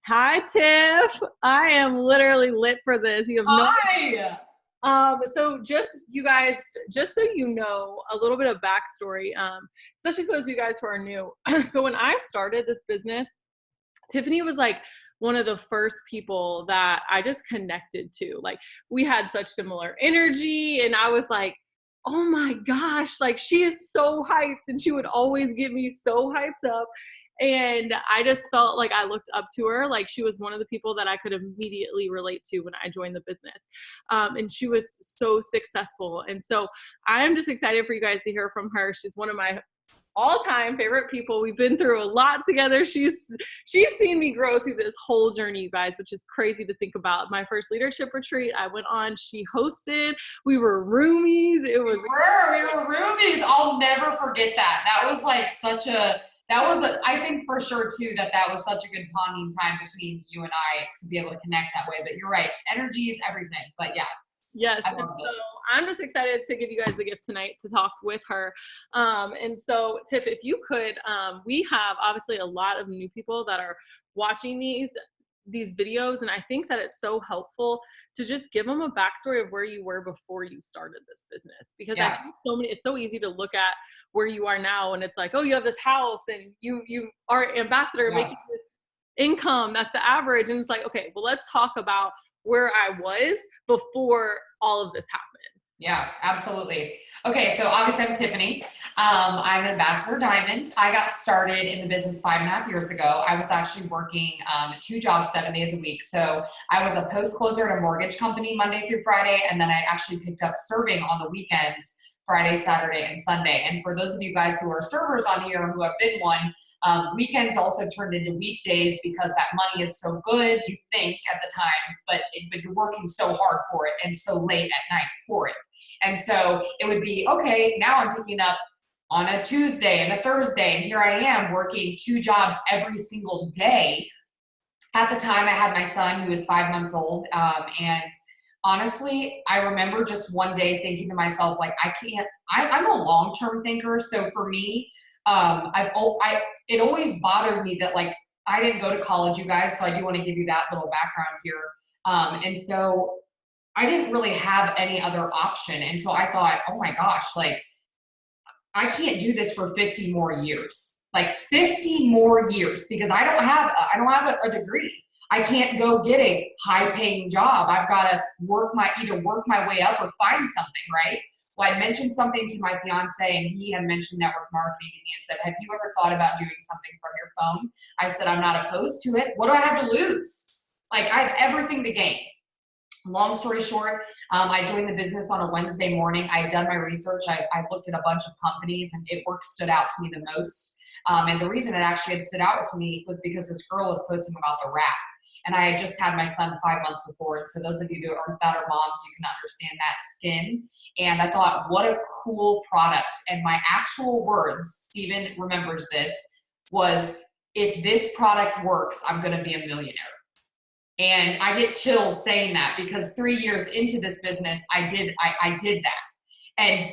Hi, Tiff. I am literally lit for this. You have no. Hi. So just you guys, just so you know, a little bit of backstory, especially for those of you guys who are new. So when I started this business, Tiffany was like one of the first people that I just connected to. Like we had such similar energy, and I was like, oh my gosh, like she is so hyped, and she would always get me so hyped up. And I just felt like I looked up to her. Like she was one of the people that I could immediately relate to when I joined the business. And she was so successful. And so I'm just excited for you guys to hear from her. She's one of my all-time favorite people. We've been through a lot together. She's seen me grow through this whole journey, you guys, which is crazy to think about. My first leadership retreat I went on, she hosted. We were roomies. We were roomies. I'll never forget that. That was like I think for sure too that was such a good bonding time between you and I to be able to connect that way. But you're right. Energy is everything. But yeah. Yes. And so I'm just excited to give you guys the gift tonight to talk with her. And so, Tiff, if you could, we have obviously a lot of new people that are watching these videos, and I think that it's so helpful to just give them a backstory of where you were before you started this business, because I think it's so easy to look at where you are now and it's like, oh, you have this house and you are ambassador making this income, that's the average, and it's like, okay, well, let's talk about where I was before all of this happened. Yeah, absolutely. Okay, so obviously I'm Tiffany. I'm an Ambassador Diamond. I got started in the business 5.5 years ago. I was actually working 2 jobs 7 days a week. So I was a post closer at a mortgage company Monday through Friday, and then I actually picked up serving on the weekends, Friday, Saturday, and Sunday. And for those of you guys who are servers on here who have been one, weekends also turned into weekdays because that money is so good, you think at the time, but you're working so hard for it and so late at night for it. And so it would be, okay, now I'm picking up on a Tuesday and a Thursday, and here I am working 2 jobs every single day. At the time, I had my son who was 5 months old, and honestly, I remember just one day thinking to myself, like, I'm a long-term thinker, so for me, it always bothered me that, like, I didn't go to college, you guys, so I do want to give you that little background here. And so I didn't really have any other option. And so I thought, oh my gosh, like, I can't do this for 50 more years, like 50 more years, because I don't have a degree. I can't go get a high paying job. I've got to either work my way up or find something, right? Well, I mentioned something to my fiance, and he had mentioned network marketing to me and said, have you ever thought about doing something from your phone? I said, I'm not opposed to it. What do I have to lose? Like, I have everything to gain. Long story short, I joined the business on a Wednesday morning. I had done my research. I looked at a bunch of companies, and It stood out to me the most. And the reason it actually had stood out to me was because this girl was posting about the wrap. And I had just had my son 5 months before. And so those of you that are moms, you can understand that skin. And I thought, what a cool product. And my actual words, Stephen remembers this, was, if this product works, I'm going to be a millionaire. And I get chills saying that because 3 years into this business, I did that. And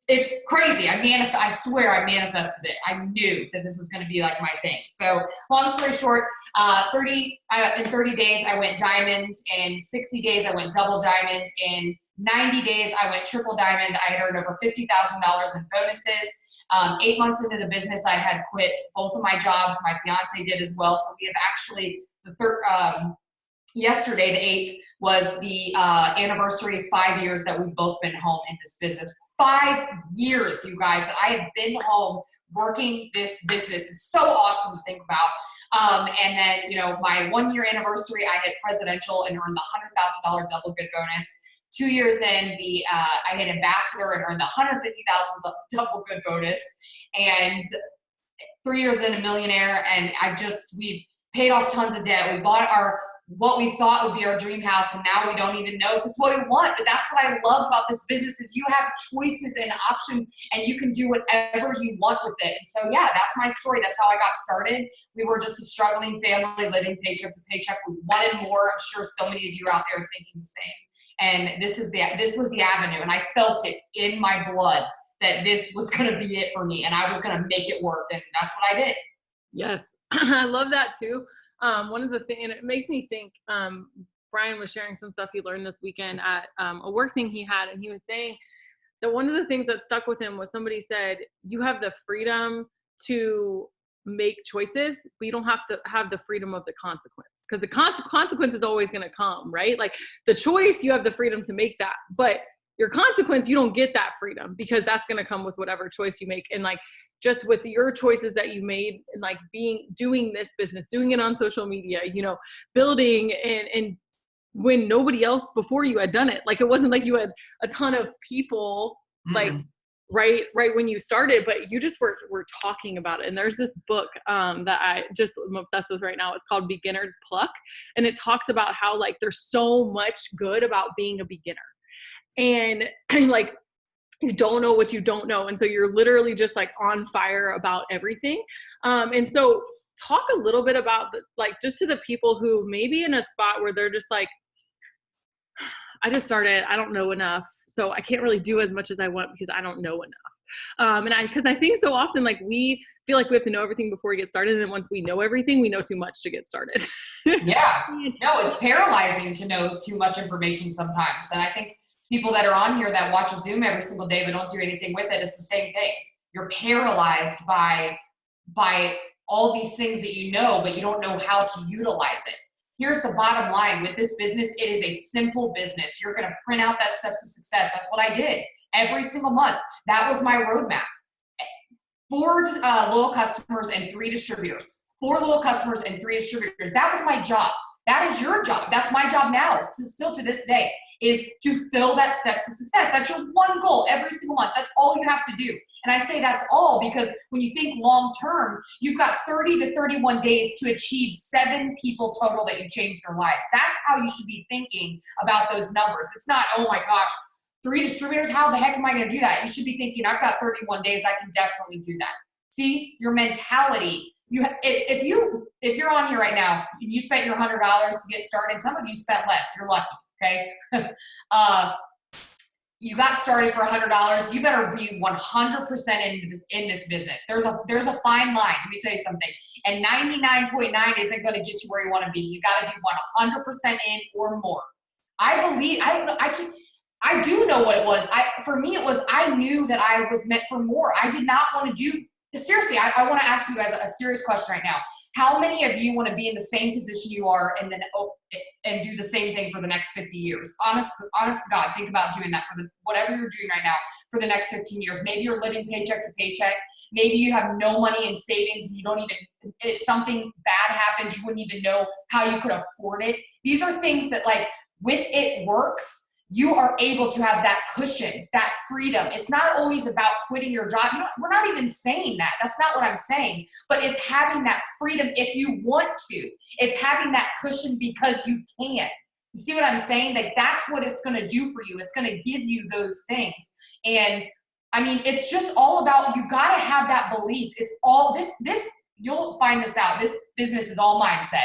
it's crazy. I swear I manifested it. I knew that this was going to be like my thing. So long story short, in 30 days, I went diamond. In 60 days, I went double diamond. In 90 days, I went triple diamond. I had earned over $50,000 in bonuses. 8 months into the business, I had quit both of my jobs. My fiance did as well. So we have actually yesterday, the 8th, was the anniversary of 5 years that we've both been home in this business. 5 years, you guys, that I have been home working this business. Is so awesome to think about. And then, my 1 year anniversary, I hit presidential and earned the $100,000 double good bonus. 2 years in, I hit ambassador and earned the $150,000 double good bonus. And 3 years in, a millionaire. And we've paid off tons of debt. We bought what we thought would be our dream house, and now we don't even know if this is what we want. But that's what I love about this business, is you have choices and options, and you can do whatever you want with it. And so, yeah, that's my story. That's how I got started. We were just a struggling family living paycheck to paycheck. We wanted more. I'm sure so many of you are out there thinking the same. And this was the avenue, and I felt it in my blood that this was going to be it for me, and I was going to make it work, and that's what I did. Yes, I love that too. one of the things, and it makes me think, Brian was sharing some stuff he learned this weekend at a work thing he had, and he was saying that one of the things that stuck with him was somebody said, you have the freedom to make choices, but you don't have to have the freedom of the consequence, because the consequence is always going to come, right? Like the choice, you have the freedom to make that, but your consequence, you don't get that freedom, because that's going to come with whatever choice you make. And like, just with your choices that you made, and like doing this business, doing it on social media, you know, building and when nobody else before you had done it. Like, it wasn't like you had a ton of people, like right when you started, but you just were talking about it. And there's this book that I just am obsessed with right now. It's called Beginner's Pluck. And it talks about how like there's so much good about being a beginner. And like, you don't know what you don't know. And so you're literally just like on fire about everything. And so talk a little bit about like, just to the people who may be in a spot where they're just like, I just started, I don't know enough, so I can't really do as much as I want because I don't know enough. Because I think so often, like, we feel like we have to know everything before we get started, and then once we know everything, we know too much to get started. Yeah. No, it's paralyzing to know too much information sometimes. And I think people that are on here that watch a Zoom every single day but don't do anything with it, it's the same thing. You're paralyzed by all these things that you know, but you don't know how to utilize it. Here's the bottom line with this business. It is a simple business. You're going to print out that steps to success. That's what I did every single month. That was my roadmap. 4 loyal customers and 3 distributors. 4 loyal customers and 3 distributors. That was my job. That is your job. That's my job now, still to this day, is to fill that steps to success. That's your one goal every single month. That's all you have to do. And I say that's all because when you think long term, you've got 30 to 31 days to achieve 7 people total that you changed their lives. That's how you should be thinking about those numbers. It's not, oh my gosh, 3 distributors, how the heck am I going to do that? You should be thinking, I've got 31 days, I can definitely do that. See, your mentality. If you're on here right now, you spent your $100 to get started. Some of you spent less. You're lucky. Okay. You got started for $100. You better be 100% in this business. There's a fine line. Let me tell you something. And 99.9 isn't going to get you where you want to be. You got to be 100% in or more. I do know what it was. For me, it was, I knew that I was meant for more. I did not want to do. Seriously, I want to ask you guys a serious question right now. How many of you want to be in the same position you are and then and do the same thing for the next 50 years? Honest to God, think about doing that for whatever you're doing right now for the next 15 years. Maybe you're living paycheck to paycheck. Maybe you have no money in savings. And you don't even, if something bad happened, you wouldn't even know how you could afford it. These are things that, like, with It Works, you are able to have that cushion, that freedom. It's not always about quitting your job. We're not even saying that. That's not what I'm saying. But it's having that freedom if you want to. It's having that cushion because you can. You see what I'm saying? Like, that's what it's going to do for you. It's going to give you those things. And I mean, it's just all about, you got to have that belief. It's all this, you'll find this out. This business is all mindset.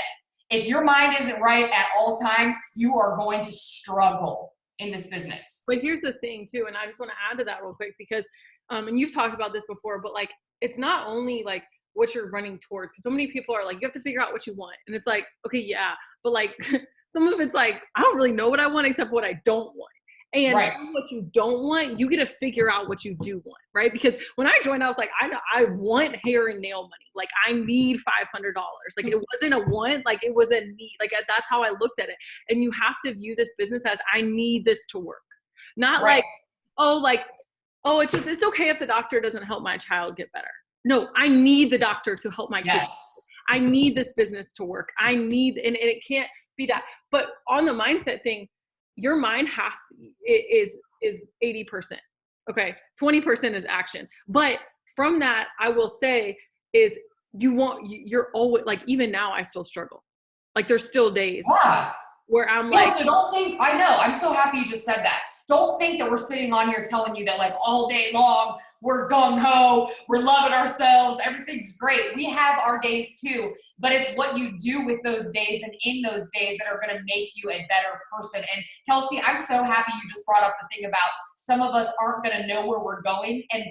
If your mind isn't right at all times, you are going to struggle in this business. But here's the thing too, and I just want to add to that real quick because, and you've talked about this before, but like, it's not only like what you're running towards, because so many people are like, you have to figure out what you want. And it's like, okay, yeah, but like some of it's like, I don't really know what I want except what I don't want. And right. What you don't want, you get to figure out what you do want, right? Because when I joined, I was like, I want hair and nail money. Like, I need $500. Like, it wasn't a want, like it was a need. Like, that's how I looked at it. And you have to view this business as, I need this to work. Not right. it's okay if the doctor doesn't help my child get better. No, I need the doctor to help my kids. I need this business to work. And it can't be that. But on the mindset thing, your mind is 80%. Okay. 20% is action. But from that, I will say is you're always like, even now I still struggle. Like, there's still days where I'm like, so don't think, I know, I'm so happy you just said that. Don't think that we're sitting on here telling you that, like, all day long, we're gung-ho, we're loving ourselves, everything's great. We have our days too, but it's what you do with those days and in those days that are going to make you a better person. And Kelsey, I'm so happy you just brought up the thing about some of us aren't going to know where we're going. And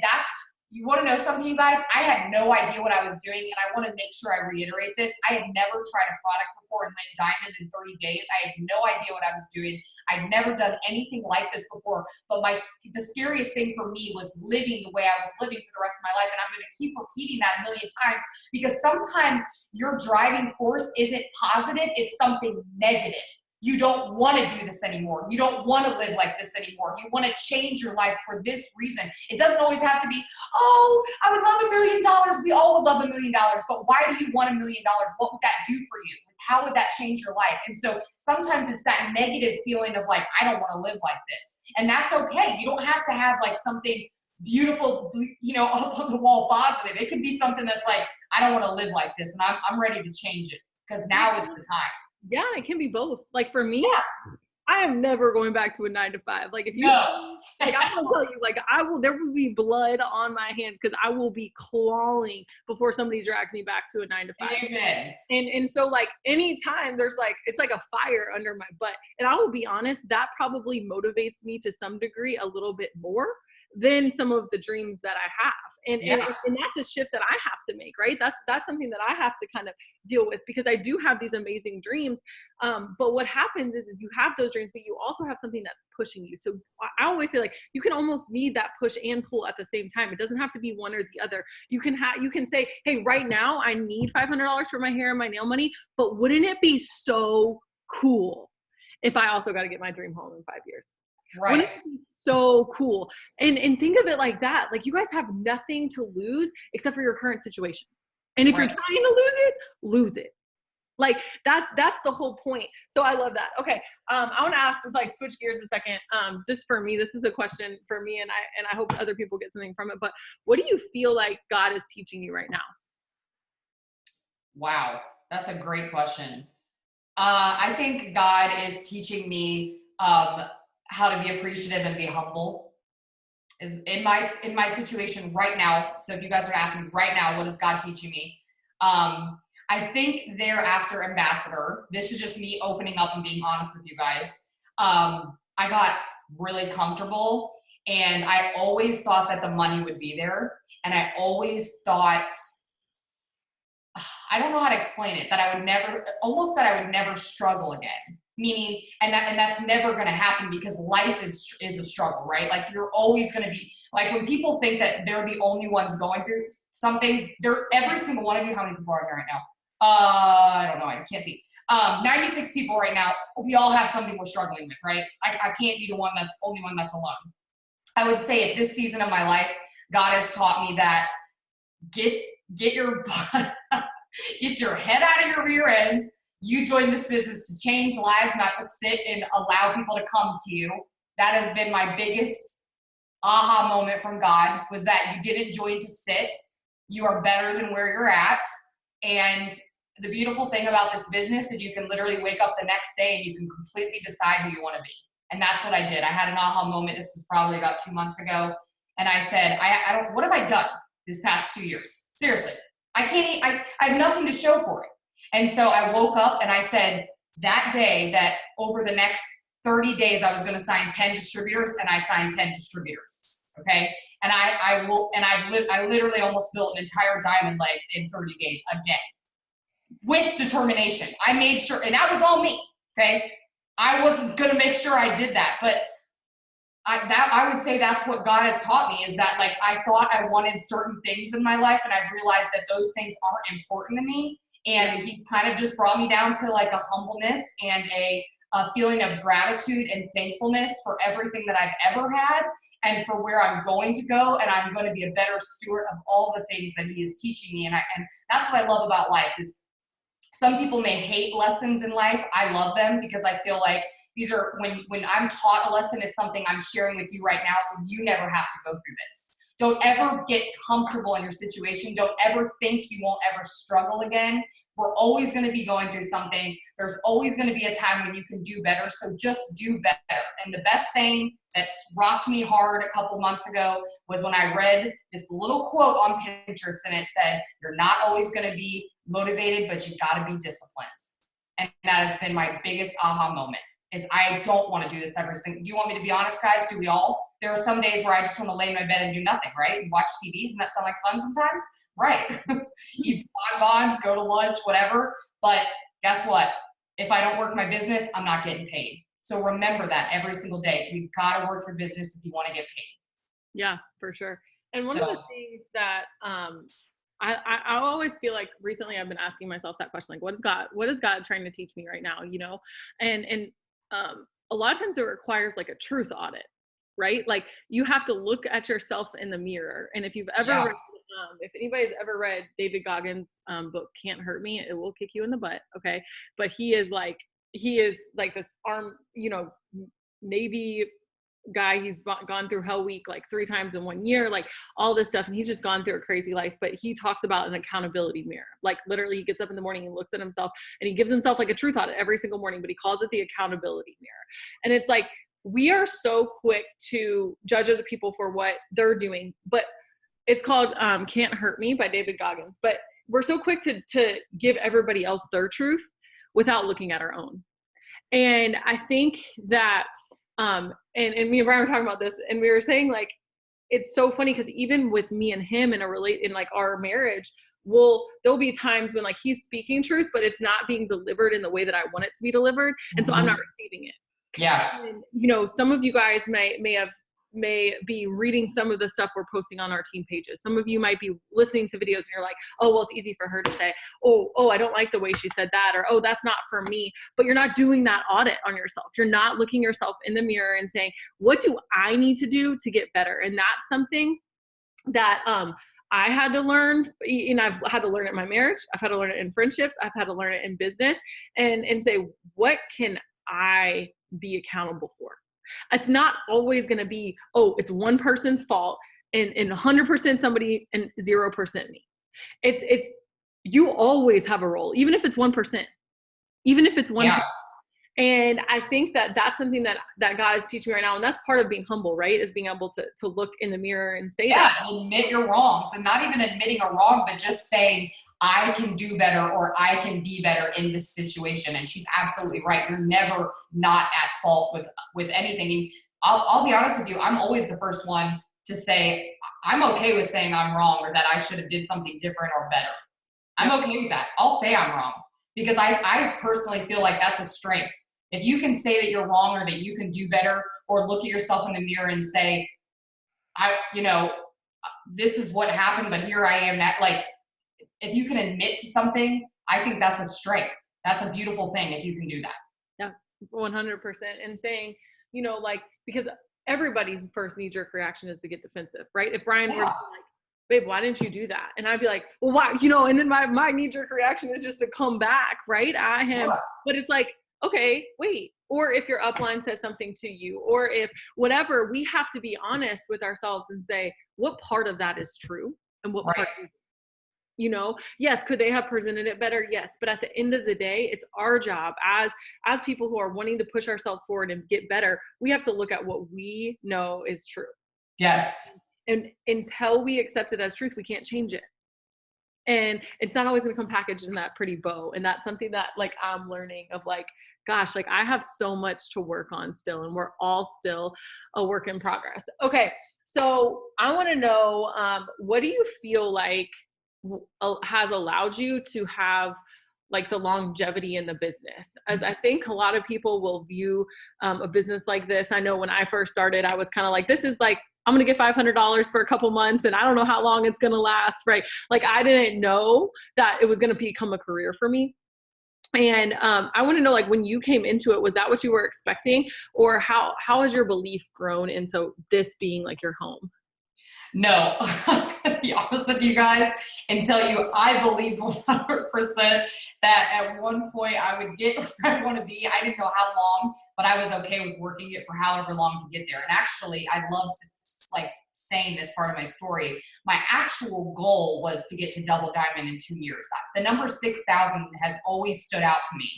you want to know something, you guys? I had no idea what I was doing, and I want to make sure I reiterate this. I had never tried a product before and went diamond in 30 days. I had no idea what I was doing. I'd never done anything like this before, but the scariest thing for me was living the way I was living for the rest of my life, and I'm going to keep repeating that a million times, because sometimes your driving force isn't positive, it's something negative. You don't want to do this anymore. You don't want to live like this anymore. You want to change your life for this reason. It doesn't always have to be, oh, I would love $1 million. We all would love $1 million. But why do you want $1 million? What would that do for you? How would that change your life? And so sometimes it's that negative feeling of like, I don't want to live like this. And that's okay. You don't have to have like something beautiful, up on the wall positive. It could be something that's like, I don't want to live like this, and I'm ready to change it, because now is the time. Yeah, it can be both. Like for me, Yeah. I am never going back to a 9 to 5. Like if you, No. like I'm gonna tell you, like there will be blood on my hands, because I will be clawing before somebody drags me back to a 9 to 5. Amen. And so like anytime there's like, it's like a fire under my butt. And I will be honest, that probably motivates me to some degree a little bit more than some of the dreams that I have. And that's a shift that I have to make, right? That's something that I have to kind of deal with, because I do have these amazing dreams. But what happens is you have those dreams, but you also have something that's pushing you. So I always say, like, you can almost need that push and pull at the same time. It doesn't have to be one or the other. You can say, hey, right now I need $500 for my hair and my nail money, but wouldn't it be so cool if I also got to get my dream home in 5 years? Right. Wouldn't it be so cool? And think of it like that. Like, you guys have nothing to lose except for your current situation. And if you're trying to lose it. Like that's the whole point. So I love that. Okay. I want to ask this, like, switch gears a second. Just for me, this is a question for me, and I hope other people get something from it. But what do you feel like God is teaching you right now? Wow. That's a great question. I think God is teaching me how to be appreciative and be humble. Is in my situation right now. So if you guys are asking right now, what is God teaching me? I think thereafter ambassador, this is just me opening up and being honest with you guys. I got really comfortable, and I always thought that the money would be there. And I always thought, I don't know how to explain it, that I would never struggle again. Meaning, and that's never going to happen, because life is a struggle, right? Like, you're always going to be, like, when people think that they're the only ones going through something, every single one of you, how many people are here right now? I don't know, I can't see. 96 people right now. We all have something we're struggling with, right? I can't be the only one that's alone. I would say at this season of my life, God has taught me that get your get your head out of your rear end. You joined this business to change lives, not to sit and allow people to come to you. That has been my biggest aha moment from God, was that you didn't join to sit. You are better than where you're at. And the beautiful thing about this business is you can literally wake up the next day and you can completely decide who you want to be. And that's what I did. I had an aha moment. This was probably about 2 months ago. And I said, what have I done this past 2 years? Seriously. I have nothing to show for it. And so I woke up and I said that day that over the next 30 days, I was going to sign 10 distributors, and I signed 10 distributors. Okay. And I literally almost built an entire diamond leg in 30 days again, with determination. I made sure, and that was all me. Okay. I wasn't going to make sure I did that, but I would say that's what God has taught me, is that, like, I thought I wanted certain things in my life, and I've realized that those things aren't important to me. And he's kind of just brought me down to, like, a humbleness and a feeling of gratitude and thankfulness for everything that I've ever had, and for where I'm going to go. And I'm going to be a better steward of all the things that he is teaching me. And that's what I love about life. Is some people may hate lessons in life. I love them, because I feel like these are, when I'm taught a lesson, it's something I'm sharing with you right now, so you never have to go through this. Don't ever get comfortable in your situation. Don't ever think you won't ever struggle again. We're always going to be going through something. There's always going to be a time when you can do better. So just do better. And the best saying that's rocked me hard a couple months ago was when I read this little quote on Pinterest, and it said, "You're not always going to be motivated, but you got to be disciplined." And that has been my biggest aha moment. is I don't want to do this every single, do you want me to be honest, guys? Do we all? There are some days where I just want to lay in my bed and do nothing, right? And watch TVs, and that sound like fun sometimes? Right. Eat some bonbons, go to lunch, whatever. But guess what? If I don't work my business, I'm not getting paid. So remember that every single day. You've got to work your business if you want to get paid. Yeah, for sure. And one of the things that I always feel like recently I've been asking myself that question, like, what is God trying to teach me right now? You know, and a lot of times it requires like a truth audit, right? Like you have to look at yourself in the mirror. And if you've ever read, if anybody's ever read David Goggins' book, Can't Hurt Me, it will kick you in the butt. Okay. But he is like this Navy guy. He's gone through Hell Week like 3 times in 1 year, like all this stuff. And he's just gone through a crazy life, but he talks about an accountability mirror. Like literally he gets up in the morning and looks at himself and he gives himself like a truth audit every single morning, but he calls it the accountability mirror. And it's like, we are so quick to judge other people for what they're doing, but it's called Can't Hurt Me by David Goggins. But we're so quick to give everybody else their truth without looking at our own. And I think that and me and Brian were talking about this, and we were saying like, it's so funny because even with me and him in like our marriage, there'll be times when like he's speaking truth, but it's not being delivered in the way that I want it to be delivered. And so I'm not receiving it. Yeah. And, you know, some of you guys may be reading some of the stuff we're posting on our team pages. Some of you might be listening to videos and you're like, oh, well, it's easy for her to say, oh, I don't like the way she said that, or, oh, that's not for me. But you're not doing that audit on yourself. You're not looking yourself in the mirror and saying, what do I need to do to get better? And that's something that, I had to learn, and I've had to learn it in my marriage. I've had to learn it in friendships. I've had to learn it in business, and say, what can I be accountable for? It's not always going to be, oh, it's one person's fault and 100% somebody and 0% me. It's you always have a role, even if it's 1%, even if it's 1%. Yeah. And I think that that's something that God is teaching me right now. And that's part of being humble, right? Is being able to look in the mirror and say that. Yeah, admit your wrongs, and not even admitting a wrong, but just saying, I can do better, or I can be better in this situation. And she's absolutely right. You're never not at fault with anything. And I'll be honest with you. I'm always the first one to say, I'm okay with saying I'm wrong, or that I should have did something different or better. I'm okay with that. I'll say I'm wrong, because I personally feel like that's a strength. If you can say that you're wrong, or that you can do better, or look at yourself in the mirror and say, this is what happened, but here I am. Like, if you can admit to something, I think that's a strength. That's a beautiful thing if you can do that. Yeah, 100%. And saying, like, because everybody's first knee-jerk reaction is to get defensive, right? If Brian were like, babe, why didn't you do that? And I'd be like, well, why? And then my knee-jerk reaction is just to come back, right, at him. Yeah. But it's like, okay, wait. Or if your upline says something to you, or if whatever, we have to be honest with ourselves and say, what part of that is true and what part is, yes, could they have presented it better? Yes. But at the end of the day, it's our job as people who are wanting to push ourselves forward and get better. We have to look at what we know is true. Yes. And until we accept it as truth, we can't change it. And it's not always going to come packaged in that pretty bow. And that's something that like I'm learning of, like, gosh, like I have so much to work on still, and we're all still a work in progress. Okay. So I want to know, what do you feel like has allowed you to have like the longevity in the business? As I think a lot of people will view a business like this. I know when I first started, I was kind of like, this is like, I'm going to get $500 for a couple months and I don't know how long it's going to last, right? Like I didn't know that it was going to become a career for me. And I want to know, like, when you came into it, was that what you were expecting, or how has your belief grown into this being like your home? No, I'm going to be honest with you guys and tell you, I believed 100% that at one point I would get where I want to be. I didn't know how long, but I was okay with working it for however long to get there. And actually, I love like saying this part of my story. My actual goal was to get to double diamond in 2 years. The number 6,000 has always stood out to me.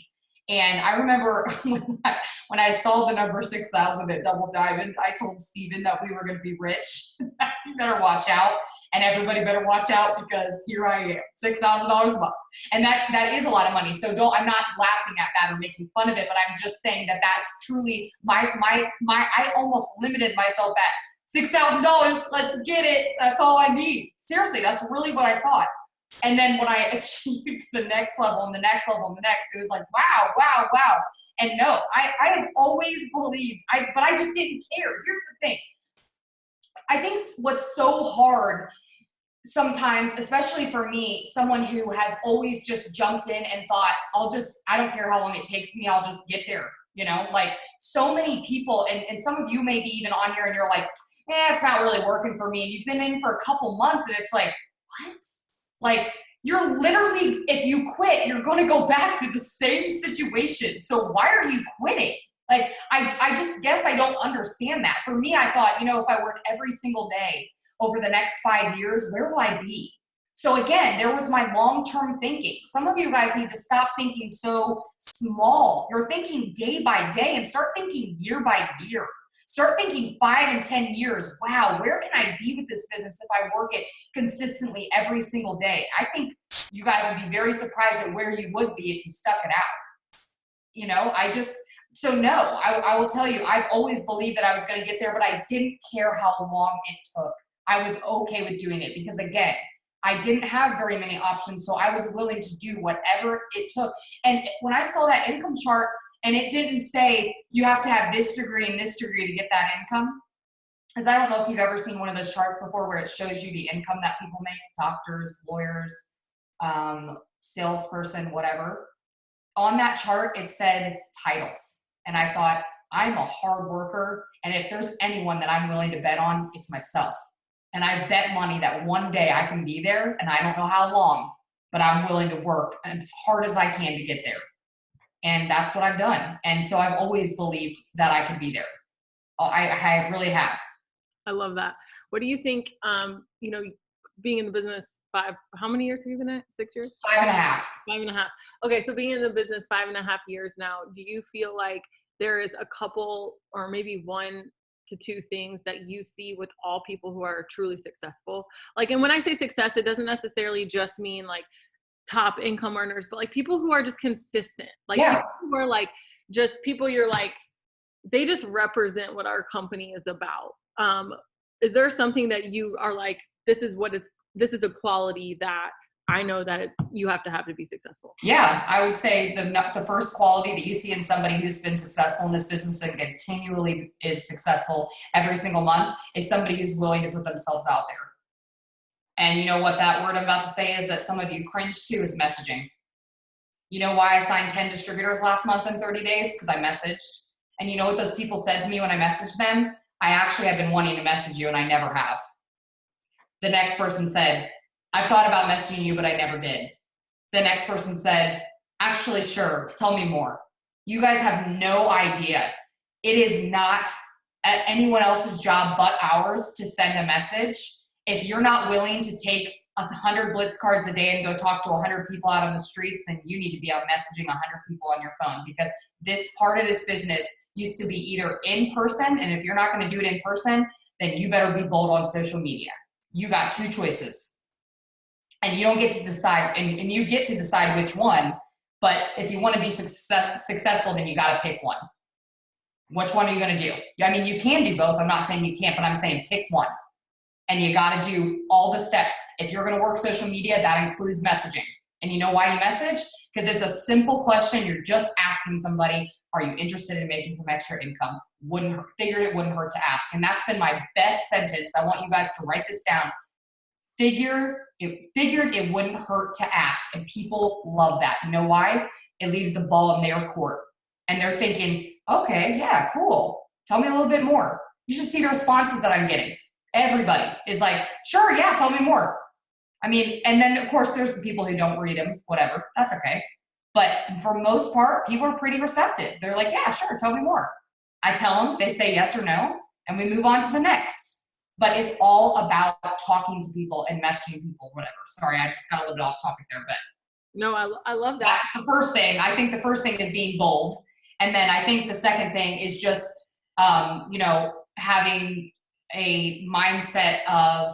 And I remember when I saw the number 6,000 at Double Diamond, I told Steven that we were going to be rich. You better watch out. And everybody better watch out because here I am, $6,000 a month. And that is a lot of money. So I'm not laughing at that or making fun of it, but I'm just saying that that's truly I almost limited myself at $6,000. Let's get it. That's all I need. Seriously, that's really what I thought. And then when I achieved the next level and the next level and the next, it was like, wow, wow, wow. And no, I have always believed, but I just didn't care. Here's the thing. I think what's so hard sometimes, especially for me, someone who has always just jumped in and thought, I don't care how long it takes me, I'll just get there. You know, like so many people, and some of you may be even on here and you're like, it's not really working for me. And you've been in for a couple months and it's like, what? Like, you're literally, if you quit, you're going to go back to the same situation. So why are you quitting? Like, I just guess I don't understand that. For me, I thought, if I work every single day over the next 5 years, where will I be? So again, there was my long-term thinking. Some of you guys need to stop thinking so small. You're thinking day by day and start thinking year by year. Start thinking 5 and 10 years. Wow, where can I be with this business if I work it consistently every single day? I think you guys would be very surprised at where you would be if you stuck it out. I will tell you, I've always believed that I was going to get there, but I didn't care how long it took. I was okay with doing it because, again, I didn't have very many options, so I was willing to do whatever it took. And when I saw that income chart, and it didn't say you have to have this degree and this degree to get that income. Because I don't know if you've ever seen one of those charts before where it shows you the income that people make, doctors, lawyers, salesperson, whatever. On that chart, it said titles. And I thought, I'm a hard worker. And if there's anyone that I'm willing to bet on, it's myself. And I bet money that one day I can be there, and I don't know how long, but I'm willing to work as hard as I can to get there. And that's what I've done. And so I've always believed that I could be there. I really have. I love that. What do you think, being in the business how many years have you been in it? 6 years? 5.5. 5.5. Okay. So being in the business 5.5 years now, do you feel like there is a couple or maybe 1 to 2 things that you see with all people who are truly successful? Like, and when I say success, it doesn't necessarily just mean like top income earners, but like people who are just consistent, like people who are like just people you're like, they just represent what our company is about. Is there something that you are like, this is a quality that I know that you have to be successful? Yeah, I would say the first quality that you see in somebody who's been successful in this business and continually is successful every single month is somebody who's willing to put themselves out there. And you know what that word I'm about to say is that some of you cringe to is messaging. You know why I signed 10 distributors last month in 30 days? Because I messaged. And you know what those people said to me when I messaged them? I actually have been wanting to message you and I never have. The next person said, I've thought about messaging you, but I never did. The next person said, actually, sure, tell me more. You guys have no idea. It is not anyone else's job but ours to send a message. If you're not willing to take 100 blitz cards a day and go talk to 100 people out on the streets, then you need to be out messaging 100 people on your phone, because this part of this business used to be either in person, and if you're not going to do it in person, then you better be bold on social media. You got 2 choices. And you don't get to decide, and you get to decide which one, but if you want to be successful, then you got to pick one. Which one are you going to do? I mean, you can do both. I'm not saying you can't, but I'm saying pick one. And you got to do all the steps. If you're going to work social media, that includes messaging. And you know why you message? Because it's a simple question. You're just asking somebody, are you interested in making some extra income? Figured it wouldn't hurt to ask. And that's been my best sentence. I want you guys to write this down. Figured it wouldn't hurt to ask. And people love that. You know why? It leaves the ball in their court. And they're thinking, okay, yeah, cool. Tell me a little bit more. You should see the responses that I'm getting. Everybody is like, sure, yeah, tell me more. I mean, and then of course there's the people who don't read them, whatever, that's okay. But for most part, people are pretty receptive. They're like, yeah, sure, tell me more. I tell them, they say yes or no, and we move on to the next. But it's all about talking to people and messaging people, whatever. Sorry, I just got a little bit off topic there, but. No, I love that. That's the first thing. I think the first thing is being bold. And then I think the second thing is just, having a mindset of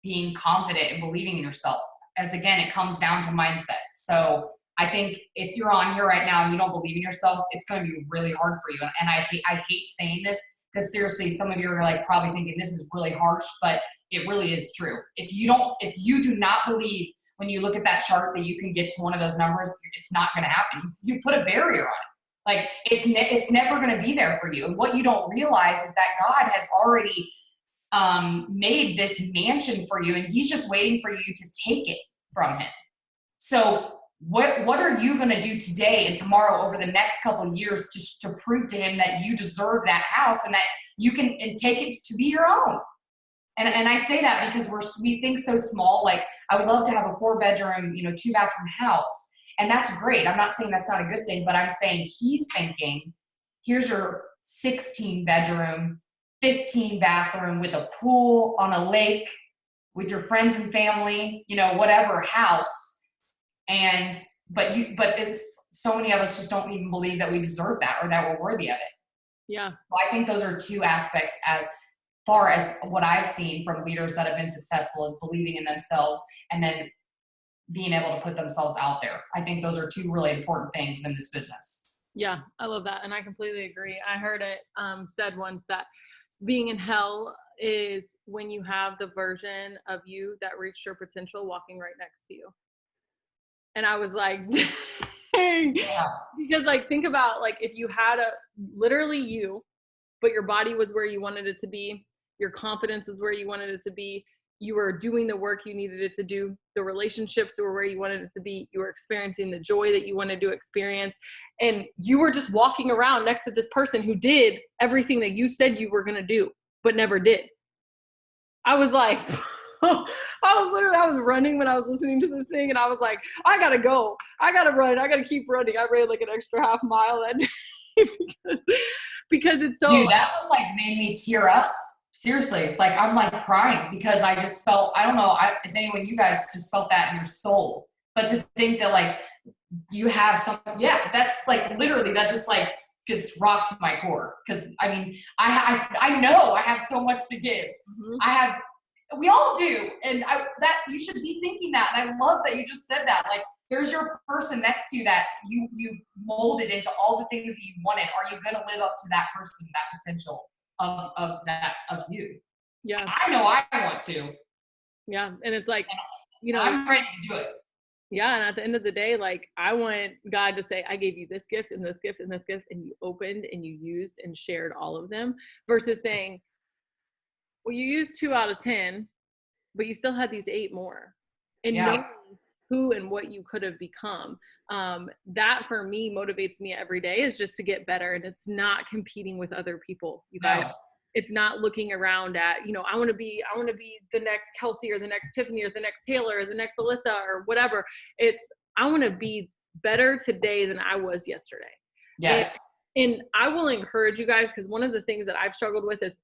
being confident and believing in yourself. As again, it comes down to mindset. So I think if you're on here right now and you don't believe in yourself, it's going to be really hard for you. And I hate saying this because seriously, some of you are like probably thinking this is really harsh, but it really is true. If you do not believe when you look at that chart that you can get to one of those numbers, it's not going to happen. You put a barrier on it. Like it's never going to be there for you. And what you don't realize is that God has already made this mansion for you, and he's just waiting for you to take it from him. So what are you going to do today and tomorrow over the next couple of years to prove to him that you deserve that house and that you can and take it to be your own? And I say that because we think so small. Like I would love to have a 4-bedroom, 2-bathroom house. And that's great. I'm not saying that's not a good thing, but I'm saying he's thinking, here's your 16-bedroom, 15-bathroom with a pool on a lake with your friends and family, whatever house. But it's so many of us just don't even believe that we deserve that or that we're worthy of it. Yeah. So I think those are two aspects as far as what I've seen from leaders that have been successful is believing in themselves and then being able to put themselves out there. I think those are two really important things in this business. Yeah, I love that. And I completely agree. I heard it said once that being in hell is when you have the version of you that reached your potential walking right next to you. And I was like, dang. Yeah. Because like, think about like, if you had literally you, but your body was where you wanted it to be. Your confidence is where you wanted it to be. You were doing the work you needed it to do. The relationships were where you wanted it to be. You were experiencing the joy that you wanted to experience. And you were just walking around next to this person who did everything that you said you were going to do, but never did. I was like, I was running when I was listening to this thing. And I was like, I got to go. I got to run. I got to keep running. I ran like an extra half mile that day because it's so. Dude, that just like made me tear up. Seriously, like I'm like crying because I just felt, I don't know if anyone, you guys just felt that in your soul, but to think that like you have something, yeah, that's like literally, that just rocked my core. Cause I mean, I know I have so much to give. Mm-hmm. We all do. And that you should be thinking that. And I love that you just said that. Like there's your person next to you that you molded into all the things that you wanted. Are you going to live up to that person, that potential? Of you. Yeah. I know I want to. Yeah. And it's like, I'm ready to do it. Yeah. And at the end of the day, like I want God to say, I gave you this gift and this gift and this gift, and you opened and you used and shared all of them, versus saying, well, you used 2 out of 10, but you still had these 8 more. And knowing who and what you could have become. That for me motivates me every day, is just to get better. And it's not competing with other people. You guys, it's not looking around at, I want to be the next Kelsey or the next Tiffany or the next Taylor or the next Alyssa or whatever. It's, I want to be better today than I was yesterday. Yes. And I will encourage you guys, because one of the things that I've struggled with is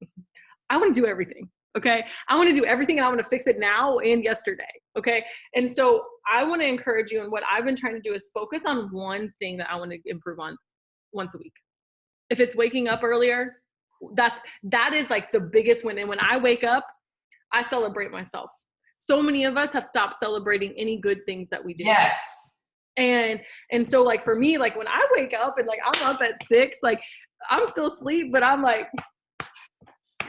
I want to do everything. Okay. I want to do everything and I want to fix it now and yesterday. Okay. And so I want to encourage you. And what I've been trying to do is focus on one thing that I want to improve on once a week. If it's waking up earlier, that is like the biggest win. And when I wake up, I celebrate myself. So many of us have stopped celebrating any good things that we do. Yes. And so like for me, like when I wake up and like I'm up at 6, like I'm still asleep, but I'm like,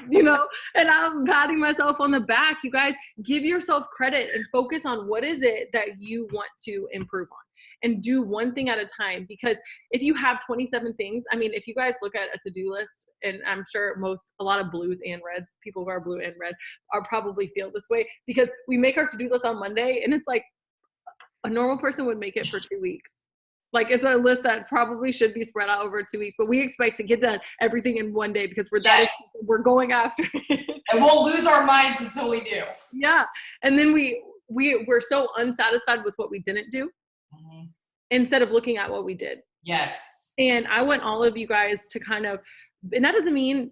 and I'm patting myself on the back. You guys, give yourself credit and focus on what is it that you want to improve on, and do one thing at a time. Because if you have 27 things, I mean, if you guys look at a to-do list, and I'm sure a lot of blues and reds, people who are blue and red are probably feel this way, because we make our to-do list on Monday and it's like a normal person would make it for 2 weeks. Like it's a list that probably should be spread out over 2 weeks, but we expect to get done everything in one day because we're going after it. And we'll lose our minds until we do. Yeah. And then we're so unsatisfied with what we didn't do, mm-hmm. instead of looking at what we did. Yes. And I want all of you guys to kind of, and that doesn't mean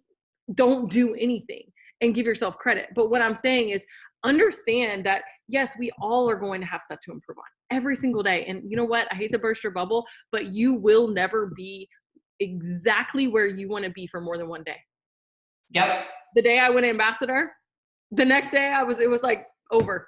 don't do anything and give yourself credit. But what I'm saying is understand that yes, we all are going to have stuff to improve on. every single day. And you know what? I hate to burst your bubble, but you will never be exactly where you want to be for more than one day. Yep. The day I went ambassador, the next day it was like over.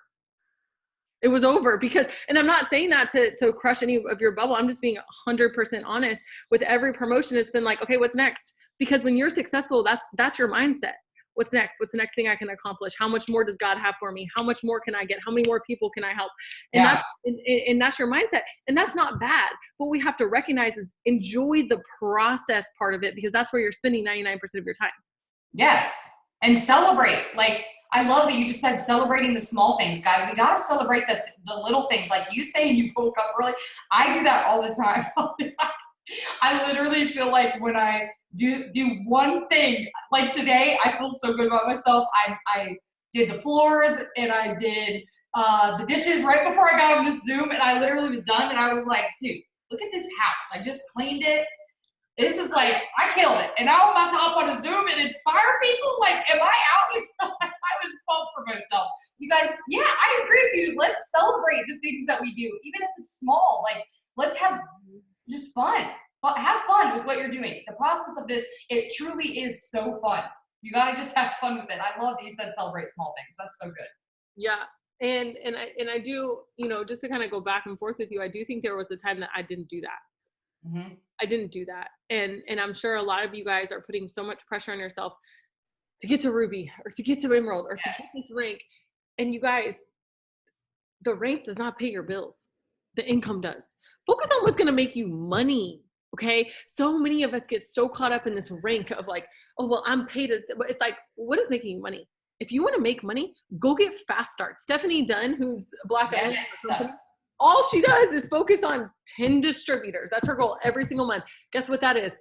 It was over because, and I'm not saying that to crush any of your bubble. I'm just being 100% honest. With every promotion, it's been like, okay, what's next? Because when you're successful, that's your mindset. What's next? What's the next thing I can accomplish? How much more does God have for me? How much more can I get? How many more people can I help? And that's your mindset. And that's not bad. What we have to recognize is enjoy the process part of it, because that's where you're spending 99% of your time. Yes. And celebrate. Like, I love that you just said celebrating the small things, guys. We got to celebrate the little things. Like you saying you woke up early. I do that all the time. I literally feel like when I do one thing, like today, I feel so good about myself. I did the floors and I did the dishes right before I got on this Zoom, and I literally was done. And I was like, dude, look at this house. I just cleaned it. This is like, I killed it. And now I'm about to hop on a Zoom and inspire people. Like, am I out here? I was pumped for myself. You guys, yeah, I agree with you. Let's celebrate the things that we do, even if it's small. Like, let's have just fun. But have fun with what you're doing. The process of this, it truly is so fun. You got to just have fun with it. I love that you said celebrate small things. That's so good. Yeah. And I do, you know, just to kind of go back and forth with you, I do think there was a time that I didn't do that. Mm-hmm. I didn't do that. And I'm sure a lot of you guys are putting so much pressure on yourself to get to Ruby or to get to Emerald or to get this rank. And you guys, the rank does not pay your bills. The income does. Focus on what's going to make you money. Okay. So many of us get so caught up in this rank of like, oh, well, I'm paid. It's like, what is making you money? If you want to make money, go get fast start. Stephanie Dunn, who's Black Diamond company, all she does is focus on 10 distributors. That's her goal every single month. Guess what that is?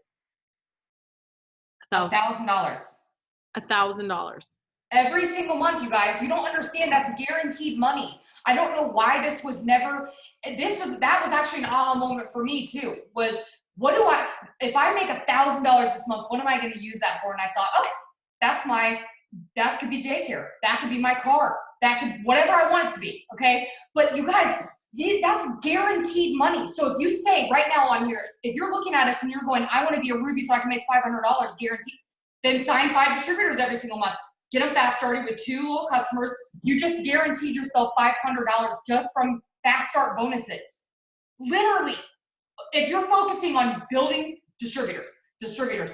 $1,000. $1,000. Every single month, you guys. You don't understand. That's guaranteed money. I don't know why this was never, that was actually an aha moment for me too, was if I make $1,000 this month, what am I going to use that for? And I thought, oh, that could be daycare. That could be my car. That could, whatever I want it to be. Okay. But you guys, that's guaranteed money. So if you stay right now on here, if you're looking at us and you're going, I want to be a Ruby so I can make $500 guaranteed, then sign 5 distributors every single month. Get them fast started with 2 little customers. You just guaranteed yourself $500 just from fast start bonuses. Literally, if you're focusing on building distributors, there's 100,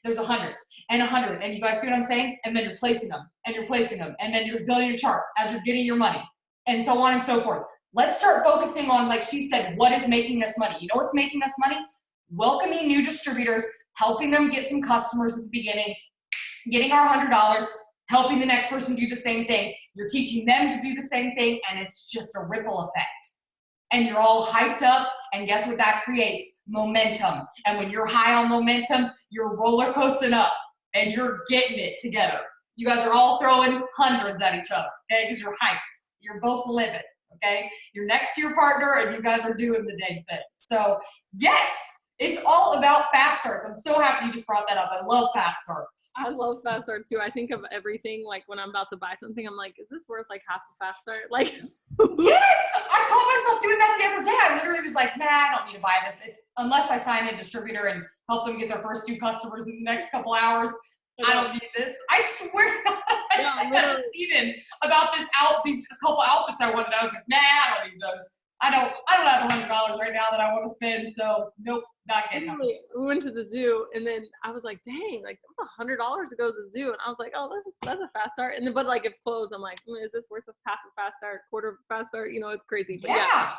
there's 100 and 100. And you guys see what I'm saying? And then you're placing them and you're placing them. And then you're building your chart as you're getting your money and so on and so forth. Let's start focusing on, like she said, what is making us money? You know what's making us money? Welcoming new distributors, helping them get some customers at the beginning, getting our $100, helping the next person do the same thing. You're teaching them to do the same thing, and it's just a ripple effect. And you're all hyped up, and guess what that creates? Momentum. And when you're high on momentum, you're roller coasting up, and you're getting it together. You guys are all throwing hundreds at each other, okay? Because you're hyped. You're both living, okay? You're next to your partner, and you guys are doing the dang thing. So, yes! It's all about fast starts. I'm so happy you just brought that up. I love fast starts. I love fast starts too. I think of everything, like when I'm about to buy something, I'm like, is this worth like half a fast start? Like, yes, I caught myself doing that the other day. I literally was like, nah, I don't need to buy this. Unless I sign a distributor and help them get their first 2 customers in the next couple hours, I don't need this. I swear to God, I said that to Steven about these couple outfits I wanted. I was like, nah, I don't need those. I don't have $100 right now that I want to spend, so nope, not getting them. We went to the zoo, and then I was like, dang, like that was $100 to go to the zoo, and I was like, oh, that's a fast start. And then, but like if closed, I'm like, is this worth a half a fast start, quarter of a fast start? You know, it's crazy. But yeah.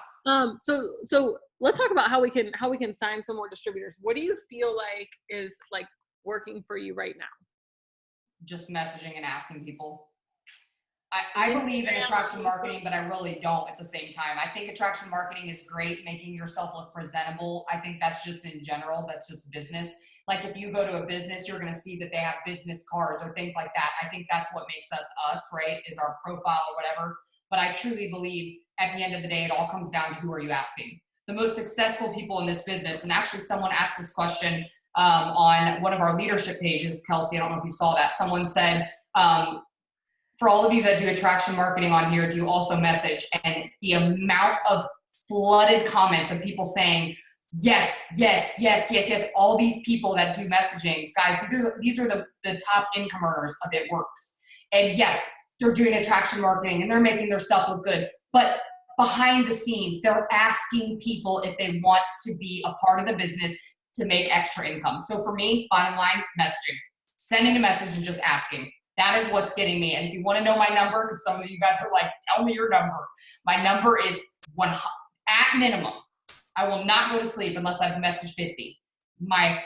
So let's talk about how we can sign some more distributors. What do you feel like is like working for you right now? Just messaging and asking people. I believe in attraction marketing, but I really don't at the same time. I think attraction marketing is great, making yourself look presentable. I think that's just in general, that's just business. Like if you go to a business, you're going to see that they have business cards or things like that. I think that's what makes us, right, is our profile or whatever. But I truly believe at the end of the day, it all comes down to who are you asking. The most successful people in this business, and actually someone asked this question on one of our leadership pages, Kelsey, I don't know if you saw that. Someone said, for all of you that do attraction marketing on here, do also message, and the amount of flooded comments of people saying, yes, yes, yes, yes, yes. All these people that do messaging, guys, these are the top income earners of It Works. And yes, they're doing attraction marketing and they're making their stuff look good. But behind the scenes, they're asking people if they want to be a part of the business to make extra income. So for me, bottom line, messaging, sending a message and just asking. That is what's getting me. And if you want to know my number, because some of you guys are like, tell me your number. My number is at minimum. I will not go to sleep unless I've messaged 50. My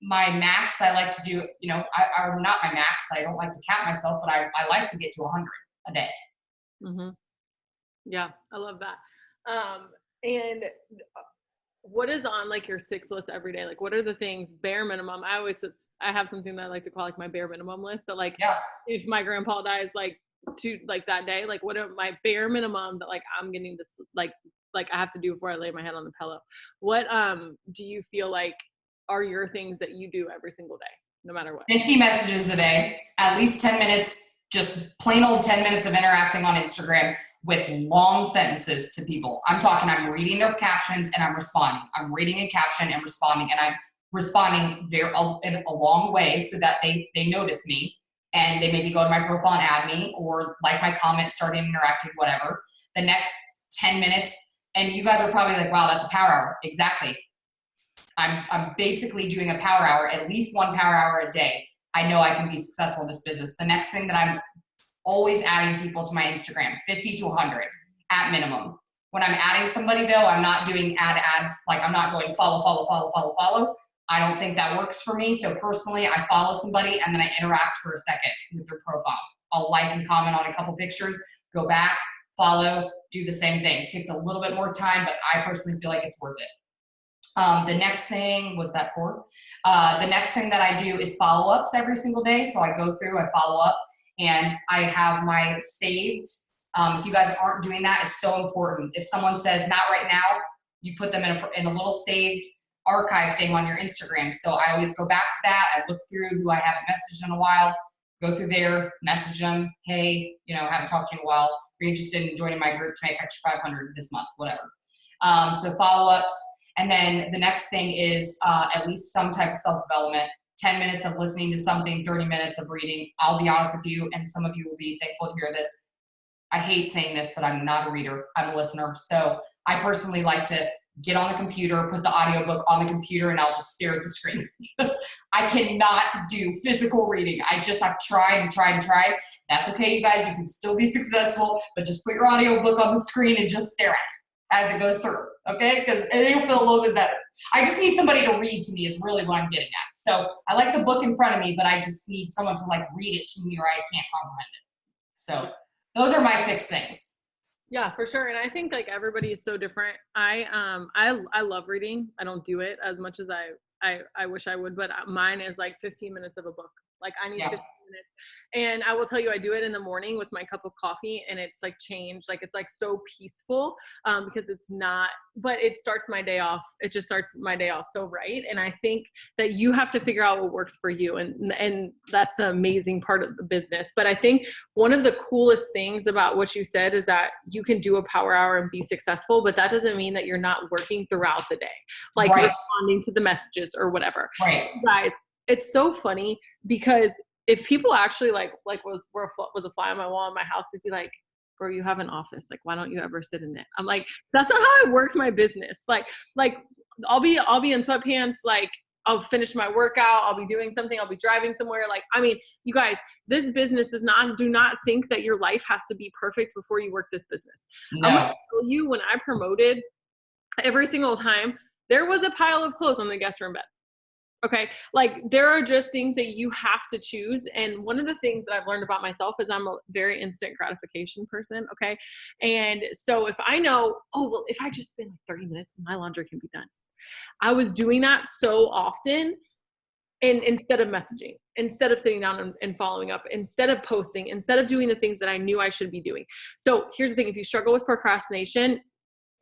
max, I like to do, I'm not my max. I don't like to count myself, but I like to get to 100 a day. Mm-hmm. Yeah, I love that. And what is on like your 6 list every day? Like, what are the things bare minimum? I have something that I like to call like my bare minimum list, that like, if my grandpa dies, like that day, like what are my bare minimum that like I'm getting this, like I have to do before I lay my head on the pillow? What, do you feel like are your things that you do every single day, no matter what? 50 messages a day, at least 10 minutes, just plain old 10 minutes of interacting on Instagram with long sentences to people. I'm talking, I'm reading their captions and I'm responding. I'm reading a caption and responding, and I'm responding in a long way so that they notice me and they maybe go to my profile and add me or like my comment, starting interacting, whatever. The next 10 minutes, and you guys are probably like, wow, that's a power hour. Exactly. I'm basically doing a power hour, at least 1 power hour a day. I know I can be successful in this business. The next thing that I'm always adding people to my Instagram, 50 to 100 at minimum. When I'm adding somebody though, I'm not doing add, like I'm not going follow, follow, follow, follow, follow. I don't think that works for me. So personally, I follow somebody and then I interact for a second with their profile. I'll like and comment on a couple pictures, go back, follow, do the same thing. It takes a little bit more time, but I personally feel like it's worth it. The next thing was that for, the next thing that I do is follow-ups every single day. So I go through, I follow up, and I have my saved. If you guys aren't doing that, it's so important. If someone says not right now, you put them in a little saved archive thing on your Instagram. So I always go back to that. I look through who I haven't messaged in a while, go through there, message them. Hey, haven't talked to you in a while. Are you interested in joining my group to make extra 500 this month, whatever. So follow-ups. And then the next thing is at least some type of self-development, 10 minutes of listening to something, 30 minutes of reading. I'll be honest with you, and some of you will be thankful to hear this. I hate saying this, but I'm not a reader. I'm a listener. So I personally like to get on the computer, put the audiobook on the computer, and I'll just stare at the screen. Because I cannot do physical reading. I've tried and tried and tried. That's okay, you guys. You can still be successful, but just put your audiobook on the screen and just stare at it as it goes through, okay? Because it'll feel a little bit better. I just need somebody to read to me is really what I'm getting at. So I like the book in front of me, but I just need someone to like read it to me or I can't comprehend it. So those are my 6 things. Yeah, for sure. And I think like everybody is so different. I love reading. I don't do it as much as I wish I would, but mine is like 15 minutes of a book. Like I need 15 minutes. And I will tell you, I do it in the morning with my cup of coffee, and it's like changed. Like it's like so peaceful because it's not, but it starts my day off. It just starts my day off so right. And I think that you have to figure out what works for you. And that's the amazing part of the business. But I think one of the coolest things about what you said is that you can do a power hour and be successful, but that doesn't mean that you're not working throughout the day, like responding to the messages or whatever. Right. Guys, it's so funny because if people actually was a fly on my wall in my house, they'd be like, bro, you have an office. Like, why don't you ever sit in it? I'm like, that's not how I work my business. Like I'll be in sweatpants. Like I'll finish my workout. I'll be doing something. I'll be driving somewhere. Like, I mean, you guys, this business do not think that your life has to be perfect before you work this business. No. I'm going to tell you, when I promoted, every single time there was a pile of clothes on the guest room bed. Okay. Like there are just things that you have to choose. And one of the things that I've learned about myself is I'm a very instant gratification person. Okay. And so if I know, if I just spend like 30 minutes, my laundry can be done. I was doing that so often. And instead of messaging, instead of sitting down and following up, instead of posting, instead of doing the things that I knew I should be doing. So here's the thing. If you struggle with procrastination,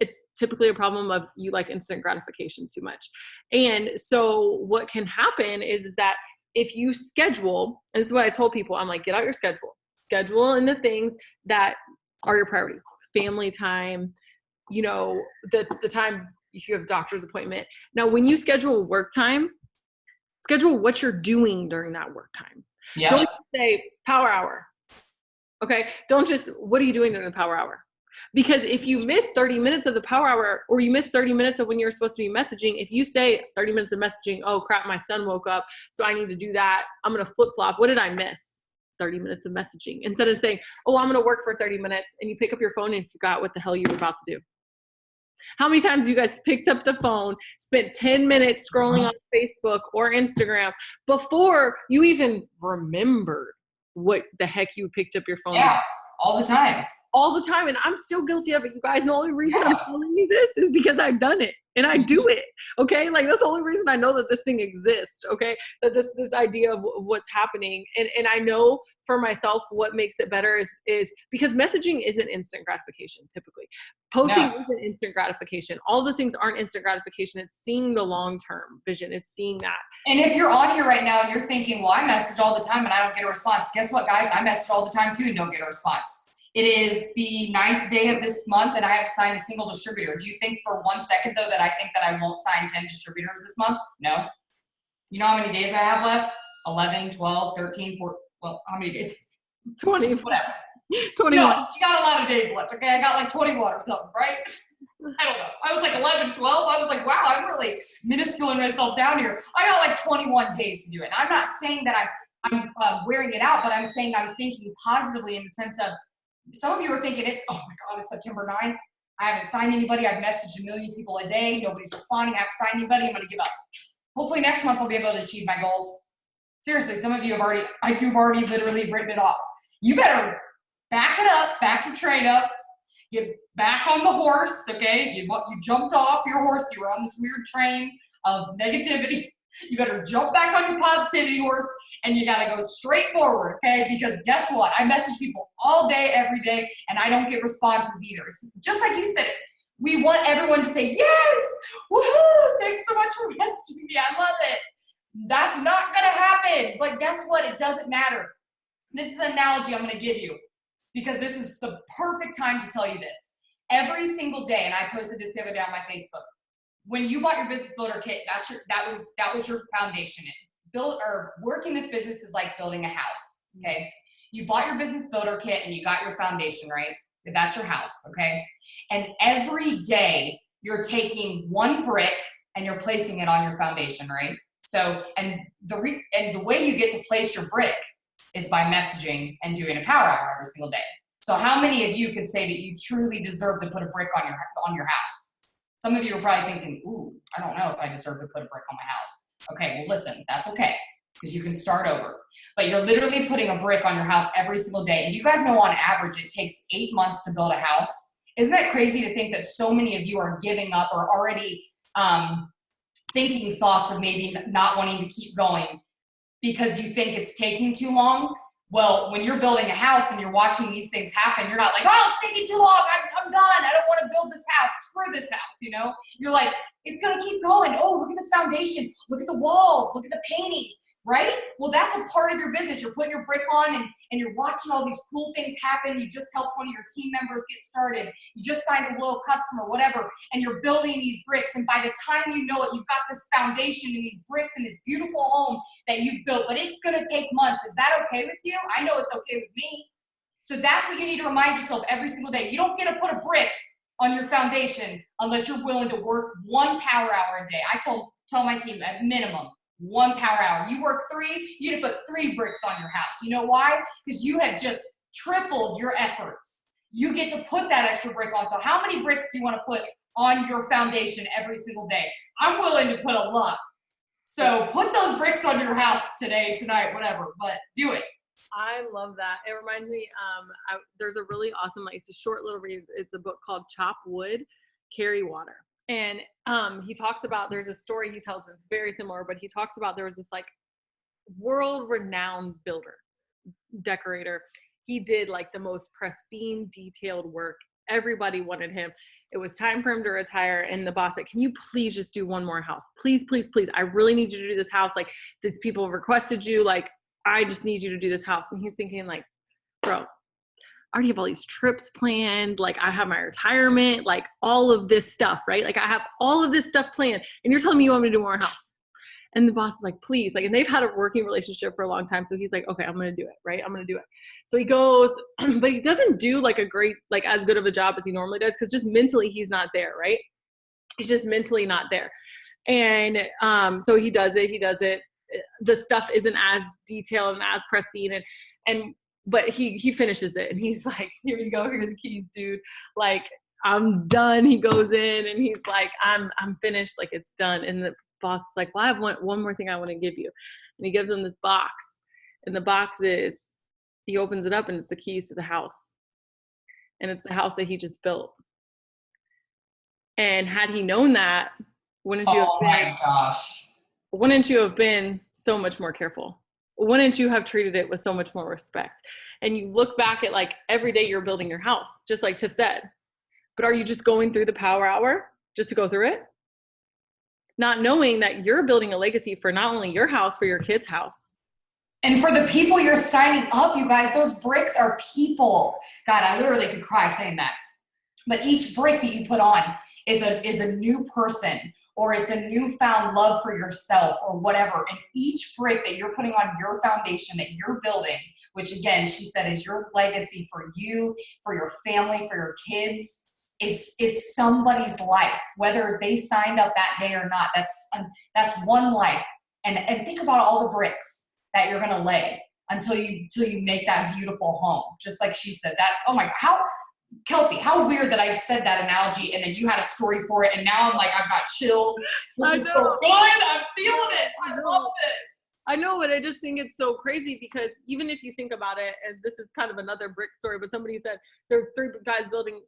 it's typically a problem of you like instant gratification too much. And so what can happen is that if you schedule, and this is what I told people, I'm like, get out your schedule. schedule in the things that are your priority. Family time, you know, the time you have a doctor's appointment. Now, when you schedule work time, schedule what you're doing during that work time. Yep. Don't say power hour. Okay. Don't just, what are you doing during the power hour? Because if you miss 30 minutes of the power hour, or you miss 30 minutes of when you're supposed to be messaging, if you say 30 minutes of messaging, oh crap, my son woke up, so I need to do that, I'm going to flip flop. What did I miss? 30 minutes of messaging. Instead of saying, oh, I'm going to work for 30 minutes, and you pick up your phone and forgot what the hell you were about to do. How many times have you guys picked up the phone, spent 10 minutes scrolling on Facebook or Instagram before you even remembered what the heck you picked up your phone? Yeah, all the time. All the time. And I'm still guilty of it. You guys, the only reason I'm telling you this is because I've done it and I do it. Okay. Like that's the only reason I know that this thing exists. Okay. That this idea of what's happening. And I know for myself, what makes it better is because messaging isn't instant gratification. Typically posting isn't instant gratification. All those things aren't instant gratification. It's seeing the long-term vision. It's seeing that. And if you're on here right now and you're thinking, well, I message all the time and I don't get a response. Guess what, guys? I message all the time too and don't get a response. It is the 9th day of this month and I have signed a single distributor. Do you think for 1 second though that I think that I won't sign 10 distributors this month? No. You know how many days I have left? 11, 12, 13, 14, well, how many days? 20. Whatever. 21. You got a lot of days left, okay? I got like 21 or something, right? I don't know. I was like 11, 12. I was like, wow, I'm really minusculing myself down here. I got like 21 days to do it. And I'm not saying that I'm wearing it out, but I'm saying I'm thinking positively in the sense of, some of you are thinking it's, oh my God, it's September 9th. I haven't signed anybody. I've messaged a million people a day. Nobody's responding. I haven't signed anybody. I'm going to give up. Hopefully next month I'll be able to achieve my goals. Seriously, some of you have already literally written it off. You better back it up, back your train up, get back on the horse, okay? You jumped off your horse. You were on this weird train of negativity. You better jump back on your positivity horse and you gotta go straight forward, okay? Because guess what? I message people all day, every day, and I don't get responses either. Just like you said, we want everyone to say, yes, woohoo, thanks so much for messaging me, I love it. That's not gonna happen, but guess what? It doesn't matter. This is an analogy I'm gonna give you because this is the perfect time to tell you this. Every single day, and I posted this the other day on my Facebook, when you bought your business builder kit, that was your foundation. Working this business is like building a house, okay? You bought your business builder kit and you got your foundation, right? That's your house, okay? And every day you're taking one brick and you're placing it on your foundation, right? So, and the way you get to place your brick is by messaging and doing a power hour every single day. So how many of you can say that you truly deserve to put a brick on your house? Some of you are probably thinking, ooh, I don't know if I deserve to put a brick on my house. Okay, well listen, that's okay, because you can start over. But you're literally putting a brick on your house every single day. And you guys know on average, it takes 8 months to build a house. Isn't that crazy to think that so many of you are giving up or already thinking thoughts of maybe not wanting to keep going because you think it's taking too long? Well, when you're building a house and you're watching these things happen, you're not like, oh, it's taking too long. I'm done. I don't want to build this house. Screw this house, you know? You're like, it's going to keep going. Oh, look at this foundation. Look at the walls. Look at the paintings, right? Well, that's a part of your business. You're putting your brick on and you're watching all these cool things happen. You just helped one of your team members get started. You just signed a loyal customer, whatever, and you're building these bricks. And by the time you know it, you've got this foundation and these bricks and this beautiful home that you've built, but it's going to take months. Is that okay with you? I know it's okay with me. So that's what you need to remind yourself every single day. You don't get to put a brick on your foundation unless you're willing to work 1 power hour a day. I tell my team at minimum 1 power hour. You work 3, you need to put 3 bricks on your house. You know why? Because you have just tripled your efforts. You get to put that extra brick on. So how many bricks do you want to put on your foundation every single day? I'm willing to put a lot. So put those bricks on your house today, tonight, whatever, but do it. I love that. It reminds me, there's a really awesome, like, it's a short little read. It's a book called Chop Wood, Carry Water. And he talks about, there's a story he tells that's very similar, but he talks about there was this like world-renowned builder, decorator. He did like the most pristine, detailed work. Everybody wanted him. It was time for him to retire. And the boss said, can you please just do one more house? Please, please, please. I really need you to do this house. Like, these people have requested you. Like, I just need you to do this house. And he's thinking like, bro, I already have all these trips planned. Like I have my retirement, like all of this stuff, right? Like I have all of this stuff planned and you're telling me you want me to do more house. And the boss is like, please, like, and they've had a working relationship for a long time. So he's like, okay, I'm going to do it. Right. I'm going to do it. So he goes, but he doesn't do like a great, like as good of a job as he normally does. Cause just mentally he's not there. Right. He's just mentally not there. And so he does it. The stuff isn't as detailed and as pristine but he finishes it and he's like, here you go, here are the keys, dude. Like, I'm done. He goes in and he's like, I'm finished. Like it's done. And the boss is like, well, I have one more thing I want to give you. And he gives him this box. And the box is, he opens it up and it's the keys to the house. And it's the house that he just built. And had he known that, wouldn't you have been so much more careful? Wouldn't you have treated it with so much more respect? And you look back at like every day you're building your house, just like Tiff said. But are you just going through the power hour just to go through it? Not knowing that you're building a legacy for not only your house, for your kids' house. And for the people you're signing up, you guys, those bricks are people. God, I literally could cry saying that. But each brick that you put on is a new person, or it's a newfound love for yourself or whatever. And each brick that you're putting on your foundation that you're building, which again, she said is your legacy for you, for your family, for your kids, is somebody's life, whether they signed up that day or not. That's one life. And think about all the bricks that you're gonna lay until you make that beautiful home. Just like she said that. Oh my God, Kelsey, how weird that I said that analogy and then you had a story for it, and now I'm like, I've got chills. This is so good. I'm feeling it. I love this. I know, but I just think it's so crazy because even if you think about it, and this is kind of another brick story, but somebody said there were 3 guys building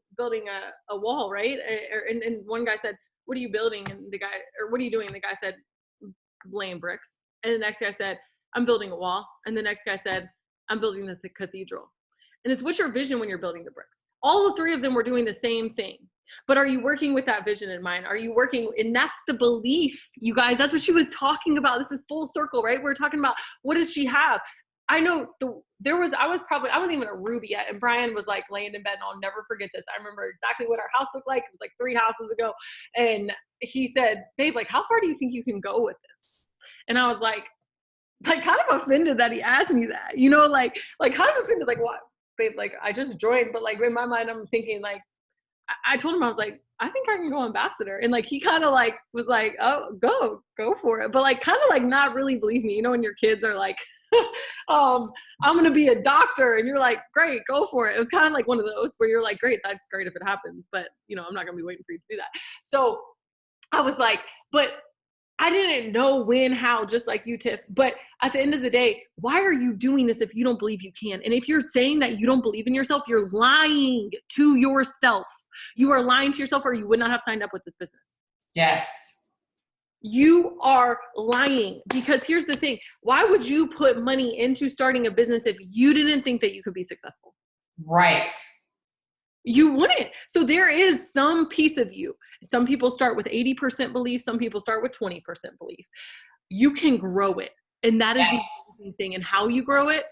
a wall, right? And one guy said, what are you building? And the guy, or what are you doing? And the guy said, laying bricks. And the next guy said, I'm building a wall. And the next guy said, I'm building the cathedral. And it's what's your vision when you're building the bricks? All 3 of them were doing the same thing. But are you working with that vision in mind? Are you working? And that's the belief, you guys. That's what she was talking about. This is full circle, right? We're talking about what does she have? I know I wasn't even a Ruby yet. And Brian was like laying in bed, and I'll never forget this. I remember exactly what our house looked like. It was like 3 houses ago. And he said, babe, like, how far do you think you can go with this? And I was like kind of offended that he asked me that, you know, like kind of offended, like, what, babe, like I just joined. But like in my mind, I'm thinking like, I told him, I was like, I think I can go ambassador. And like, he kind of like was like, oh, go for it. But like, kind of like not really believe me, you know, when your kids are like, I'm going to be a doctor. And you're like, great, go for it. It was kind of like one of those where you're like, great, that's great if it happens. But you know, I'm not going to be waiting for you to do that. So I was like, but I didn't know when, how, just like you, Tiff. But at the end of the day, why are you doing this if you don't believe you can? And if you're saying that you don't believe in yourself, you're lying to yourself. You are lying to yourself, or you would not have signed up with this business. Yes. You are lying, because here's the thing. Why would you put money into starting a business if you didn't think that you could be successful? Right. You wouldn't. So there is some piece of you. Some people start with 80% belief. Some people start with 20% belief. You can grow it. And that is the amazing thing. And how you grow it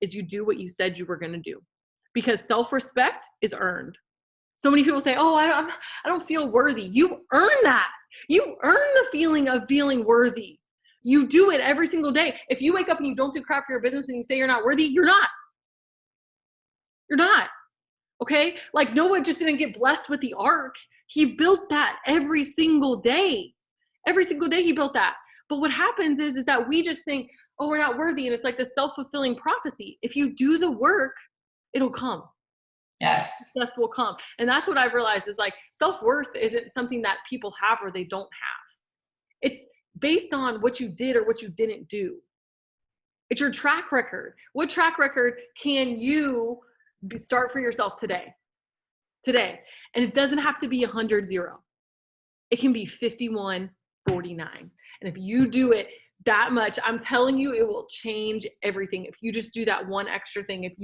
is you do what you said you were going to do, because self-respect is earned. So many people say, oh, I don't feel worthy. You earn that. You earn the feeling of feeling worthy. You do it every single day. If you wake up and you don't do crap for your business and you say you're not worthy, you're not. You're not. Okay? Like Noah just didn't get blessed with the ark. He built that every single day. Every single day he built that. But what happens is that we just think, oh, we're not worthy. And it's like the self-fulfilling prophecy. If you do the work, it'll come. Yes. Success will come. And that's what I've realized is like self-worth isn't something that people have or they don't have. It's based on what you did or what you didn't do. It's your track record. What track record can you start for yourself today? And it doesn't have to be 100-0. It can be 51-49. And if you do it that much, I'm telling you, it will change everything. If you just do that one extra thing, if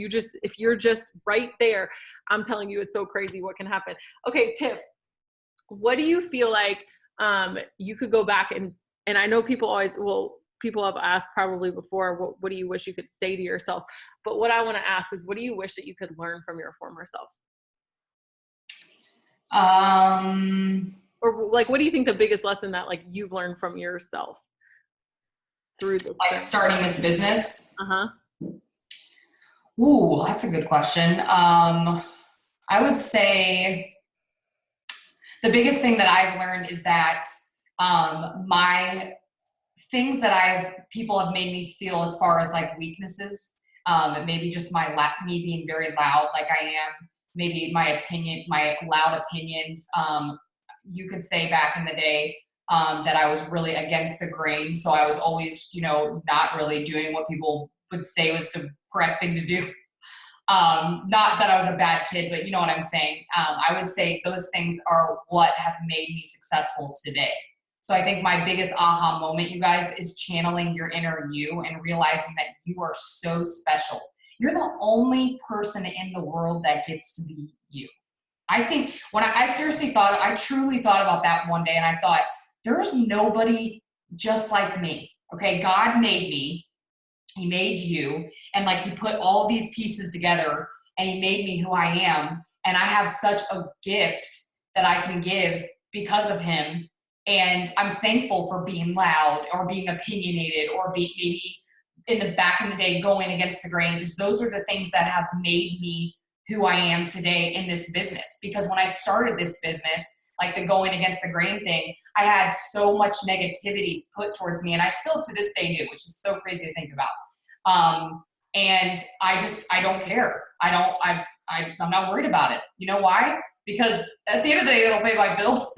you're just right there, I'm telling you, it's so crazy what can happen. Okay, Tiff, what do you feel like you could go back and I know people always, well, people have asked probably before, what do you wish you could say to yourself? But what I want to ask is, what do you wish that you could learn from your former self? Or like, what do you think the biggest lesson that like you've learned from yourself through this like thing? starting this business. Uh-huh. Ooh, that's a good question. I would say the biggest thing that I've learned is that my things that people have made me feel as far as like weaknesses, maybe just me being very loud, like I am, maybe my loud opinions. You could say back in the day that I was really against the grain, so I was always, not really doing what people would say was the correct thing to do. Not that I was a bad kid, but you know what I'm saying. I would say those things are what have made me successful today. So I think my biggest aha moment, you guys, is channeling your inner you and realizing that you are so special. You're the only person in the world that gets to be you. I think when I truly thought about that one day, and I thought, there's nobody just like me. Okay, God made me. He made you, and like he put all these pieces together and he made me who I am. And I have such a gift that I can give because of him. And I'm thankful for being loud or being opinionated or maybe back in the day going against the grain, because those are the things that have made me who I am today in this business. Because when I started this business, like the going against the grain thing, I had so much negativity put towards me, and I still to this day do, which is so crazy to think about. And I don't care. I'm not worried about it. You know why? Because at the end of the day, it'll pay my bills.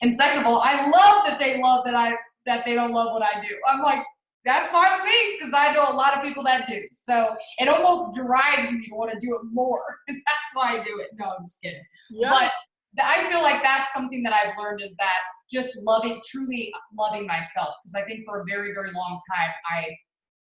And second of all, I love that they love that they don't love what I do. I'm like, that's fine with me, because I know a lot of people that do. So it almost drives me to want to do it more. And that's why I do it. No, I'm just kidding. Yeah. But I feel like that's something that I've learned, is that just truly loving myself. Because I think for a very, very long time, I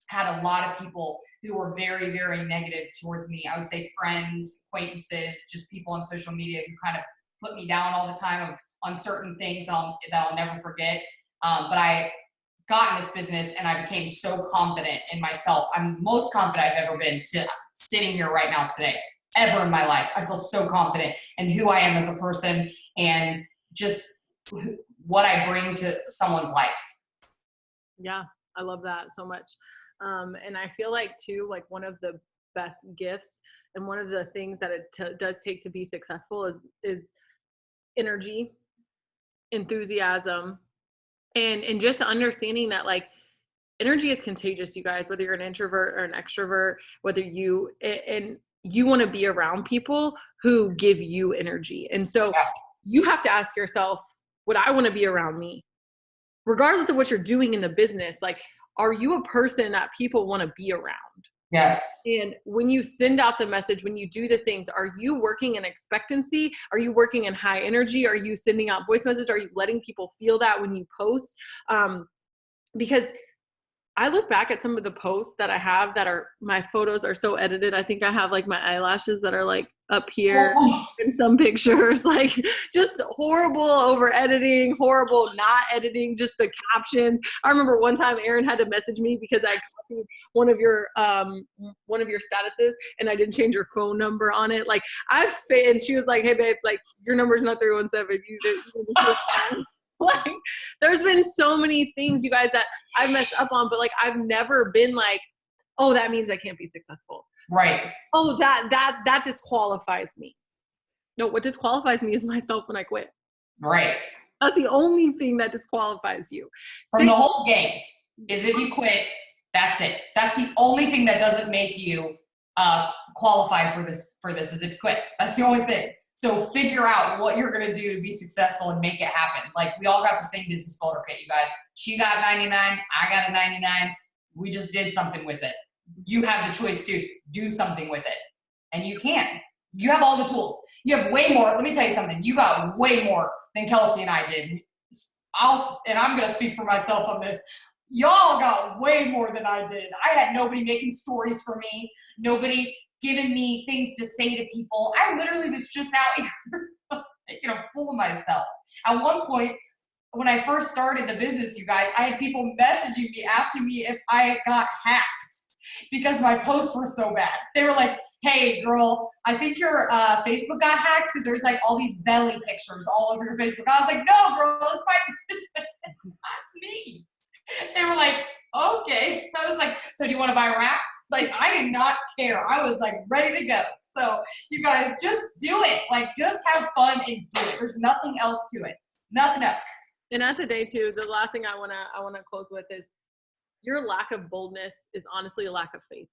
had a lot of people who were very, very negative towards me. I would say friends, acquaintances, just people on social media who kind of put me down all the time on certain things that I'll never forget. But I got in this business and I became so confident in myself. I'm the most confident I've ever been to sitting here right now today, ever in my life. I feel so confident in who I am as a person and just what I bring to someone's life. Yeah, I love that so much. And I feel like too, like one of the best gifts and one of the things that it does take to be successful is energy, enthusiasm, and just understanding that like energy is contagious, you guys, whether you're an introvert or an extrovert, whether you want to be around people who give you energy. And so you have to ask yourself, would I want to be around me? Regardless of what you're doing in the business, like, are you a person that people want to be around? Yes. And when you send out the message, when you do the things, are you working in expectancy? Are you working in high energy? Are you sending out voice messages? Are you letting people feel that when you post? Because I look back at some of the posts that I have my photos are so edited. I think I have like my eyelashes that are like up here in some pictures, like just horrible over editing, horrible not editing, just the captions. I remember one time Erin had to message me because I copied one of your statuses and I didn't change your phone number on it. Like and she was like, "Hey babe, like your number's not 317. You like there's been so many things, you guys, that I've messed up on, but like I've never been like, oh, that means I can't be successful. Right. Oh, that disqualifies me. No, what disqualifies me is myself when I quit. Right. That's the only thing that disqualifies you. From the whole game is if you quit, that's it. That's the only thing that doesn't make you qualified for this is if you quit. That's the only thing. So figure out what you're going to do to be successful and make it happen. Like we all got the same business folder kit, you guys. She got 99. I got a 99. We just did something with it. You have the choice to do something with it. And you can. You have all the tools. You have way more. Let me tell you something. You got way more than Kelsey and I did. And I'm going to speak for myself on this. Y'all got way more than I did. I had nobody making stories for me. Nobody giving me things to say to people. I literally was just out here making a fool of myself. At one point, when I first started the business, you guys, I had people messaging me, asking me if I got hacked because my posts were so bad. They were like, hey girl, I think your Facebook got hacked because there's like all these belly pictures all over your Facebook. I was like, no girl, it's my business. That's me. They were like, okay. I was like, so do you want to buy a wrap? Like, I did not care. I was like ready to go. So you guys just do it. Like, just have fun and do it. There's nothing else to it. Nothing else. And at the day too, the last thing I wanna close with is your lack of boldness is honestly a lack of faith.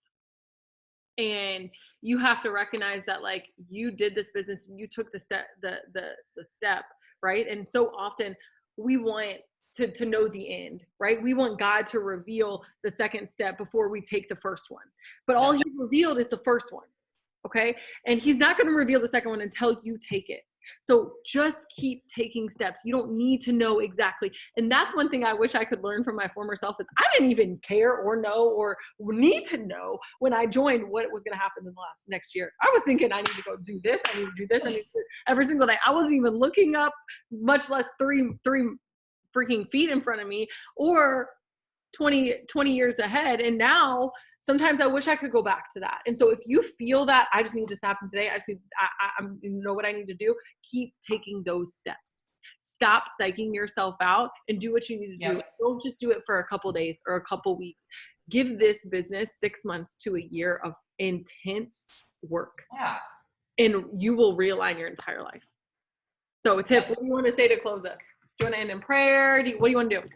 And you have to recognize that like you did this business, you took the step, right? And so often we want to know the end, right? We want God to reveal the second step before we take the first one. But all he revealed is the first one, okay? And he's not going to reveal the second one until you take it. So just keep taking steps. You don't need to know exactly. And that's one thing I wish I could learn from my former self is I didn't even care or know or need to know when I joined what was going to happen in the next year. I was thinking I need to go do this. I need to do this. I need to do every single day. I wasn't even looking up, much less three freaking feet in front of me or 20 years ahead. And now sometimes I wish I could go back to that. And so if you feel that I just need this to happen today, I know what I need to do, keep taking those steps. Stop psyching yourself out and do what you need to do. Don't just do it for a couple days or a couple weeks. Give this business 6 months to a year of intense work. Yeah. And you will realign your entire life. So Tiff, what do you want to say to close us? Do you want to end in prayer? What do you want to do?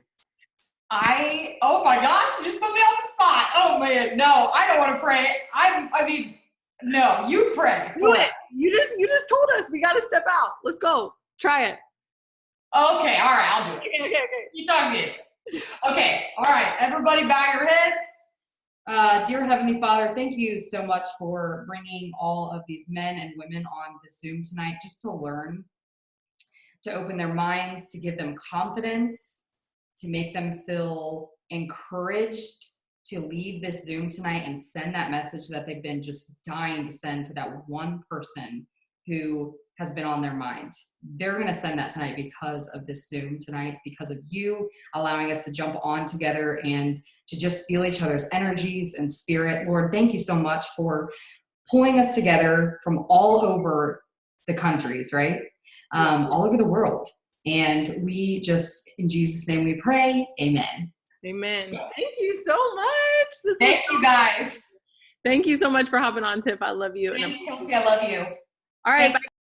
Oh my gosh, you just put me on the spot. Oh man, no, I don't want to pray. I mean, no, you pray. Do it. You just told us we got to step out. Let's go. Try it. Okay, all right, I'll do it. Okay. You talk me. Okay, all right, everybody bow your heads. Dear Heavenly Father, thank you so much for bringing all of these men and women on the Zoom tonight just to learn, to open their minds, to give them confidence, to make them feel encouraged to leave this Zoom tonight and send that message that they've been just dying to send to that one person who has been on their mind. They're going to send that tonight because of this Zoom tonight, because of you allowing us to jump on together and to just feel each other's energies and spirit. Lord, thank you so much for pulling us together from all over the countries, right? All over the world. And we just, in Jesus' name we pray, amen. Amen. Thank you so much. Thank you guys. Thank you so much for hopping on, Tiff. I love you. Thanks, Kelsey. I love you. All right. Bye.